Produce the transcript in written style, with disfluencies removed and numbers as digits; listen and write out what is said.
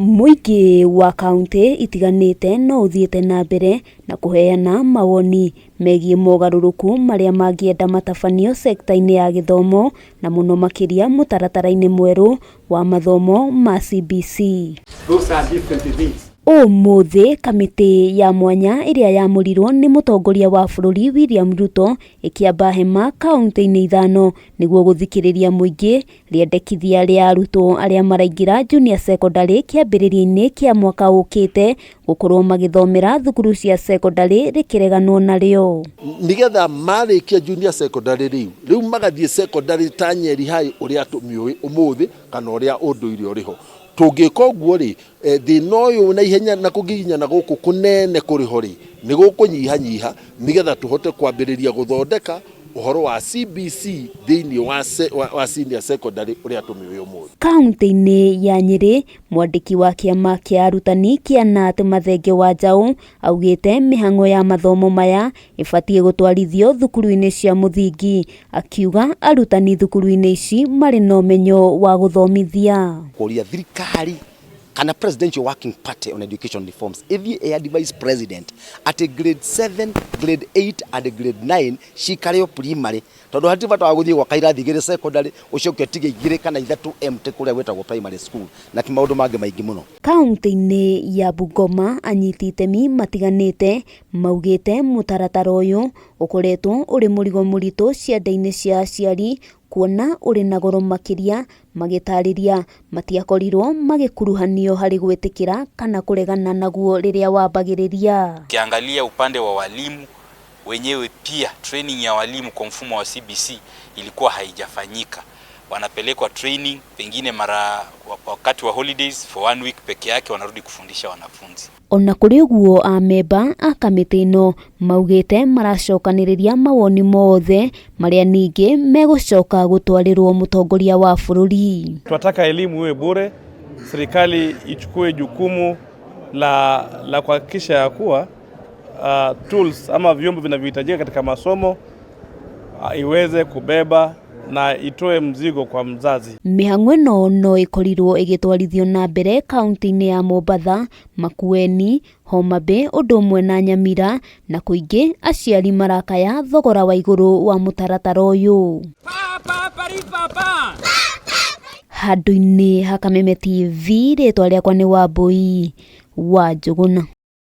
Muingi wa kaunti itiganite no uthiete na mbere na kuheana mawoni megie mogaruruku maria mangienda matabanio sekta-ini ya githomo na muno makiria mutaratara-ini mweru wa mathomo ma CBC. Those are different things. Umuthi kamiti ya mwanya iria yamurirwo ni mutongoria wa bururi William Ruto ikiamba hema kaunti-ini ithano niguo guthikiriria muingi riendekithia ria arutwo aria maraingira junior secondary kiambiriria-ini kia mwaka ukite gukorwo magithomera thukuru cia secondary rikireganwo nario nigetha marikia junior secondary riu magathie secondary ta Nyeri High uria tumiui umuthi kana uria unduire uriho tungika uguo ri thina uyu na ihenya na kuginya na guku kunene kuriho ri ni gukunyihanyiha nigetha tuhote kwambiriria guthondeka uhoro wa CBC thiini wa senior secondary uria tumiwe umuthi. Kaunti-ini ya Nyeri mwandiki wa kiama kia arutani kia Nat Mathenge wa Njau augite mihango ya mathomo maya ibatie gutwarithio thukuru-ini cia muthingi akiuga arutani thukuru-ini ici mari na umenyo wa guthomithia kuria thirikari kana presidential working party on education reforms if advice president at grade 7 grade 8 and grade 9 shikario primary tondu hatibata wa guthie gwa kairathi igire secondary ucoke tige igire kana ithatu empty kuria gwetagwo primary school na ti maundu mangi maingi muno. Kaunti-ini ya Bungoma anyiti itemi matiganite maugite mutaratara uyu ukoretwo uri murigo muritu cianda-ini cia aciari kuona uri na goro makiria magitariria matiakorirwo magikuruhanio hari gwitikira kana kuregana naguo riria wambagiriria. Kiangalia upande wa walimu wenyewe pia training ya walimu kwa mfumo wa CBC ilikuwa haijafanyika. Wanapelekwa training pengine mara wakati wa holidays for 1 week peke yake wanarudi kufundisha wanafunzi. Ona kuri uguo amemba a kamiti ino maugite maracokaniriria mawoni mothe maria ningi megucoka gutwarirwo mutongoria wa bururi. Tunataka elimu iwe bure, serikali ichukue jukumu la kuhakikisha ya kuwa tools ama vyombo vinavyohitajika katika masomo iweze kubeba na itoe mzigo kwa mzazi. Mihang'o ino no ikorirwo igitwarithio na mbere kaunti-ini ya Mombatha, Makueni, Homa Bay, undu umwe na Nyamira na kuingi aciari marakaya thogora wa iguru wa mutaratara uyu. Handu-ini ha Kameme TV ritwa riakwa ni Wambui wa Njuguna.